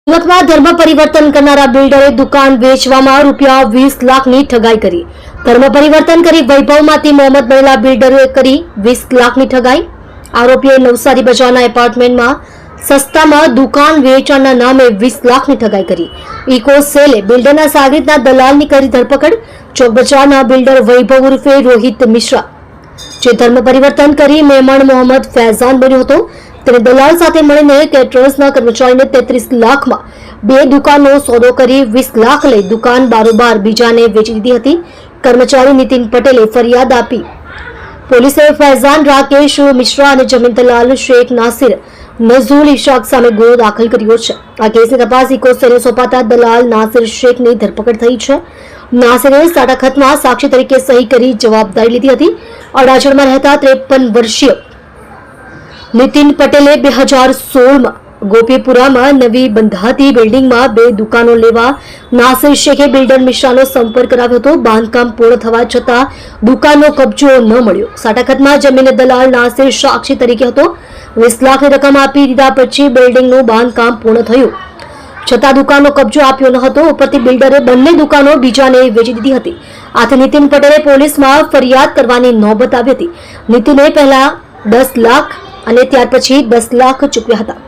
સુરતમાં ધર્મ પરિવર્તન કરનારા બિલ્ડરે દુકાન વેચવામાં રૂપિયા 20 લાખની ઠગાઈ કરી। ધર્મ પરિવર્તન કરી વૈભવમાંથી મોહમ્મદ બનેલા બિલ્ડરે કરી 20 લાખની ઠગાઈ। આરોપીએ નવસારી બજારના એપાર્ટમેન્ટમાં સસ્તામાં દુકાન વેચાણના નામે 20 લાખની ઠગાઈ કરી। ઇકો સેલે બિલ્ડરના સાગરીતના દલાલની કરી ધરપકડ। ચોક બજારના બિલ્ડર વૈભવ ઉર્ફે રોહિત મિશ્રા જે ધર્મ પરિવર્તન કરી મહેમાન મોહમ્મદ ફૈઝાન બન્યો હતો, તેને દલાલ સાથે મળીને કેટરર્સના કર્મચારીને 33 લાખમાં બે દુકાનનો સોદો કરી 20 લાખ લઈ દુકાન બારોબાર બીજાને વેચી દીધી હતી। કર્મચારી નીતિન પટેલે ફરિયાદ આપી પોલીસે ફૈઝાન રાકેશ મિશ્રા અને જમીન દલાલ શેખ નાસિર નઝુલ ઇશાક સામે ગુનો દાખલ કર્યો છે। આ કેસની તપાસ ઇકો સેલને સોંપાતા દલાલ નાસિર શેખની ધરપકડ થઈ છે। નાસિરે સાટા ખતમાં સાક્ષી તરીકે સહી કરી જવાબદારી લીધી હતી। અડાજણમાં રહેતા 53 વર્ષીય નીતિન પટેલે 2016માં ગોપીપુરામાં નવી બંધાતી બિલ્ડિંગમાં બે દુકાનો લેવા નાસિર શેખે બિલ્ડર મિશ્રાનો સંપર્ક કરાવ્યો હતો। બાંધકામ પૂર્ણ થવા છતાં દુકાનનો કબજો ન મળ્યો। સાટાખતમાં જમીન દલાલ નાસિર સાક્ષી તરીકે હતો। 20 લાખની રકમ આપી દીધા પછી બિલ્ડિંગનું બાંધકામ પૂર્ણ થયું છતાં દુકાનનો કબજો આપ્યો ન હતો। ઉપરથી બિલ્ડરે બંને દુકાનો બીજાને વેચી દીધી હતી। આથી નીતિન પટેલે પોલીસમાં ફરિયાદ કરવાની નોબત આવી હતી। નીતિને પહેલા 10 લાખ અને ત્યાર પછી 10 લાખ ચૂકવ્યા હતા।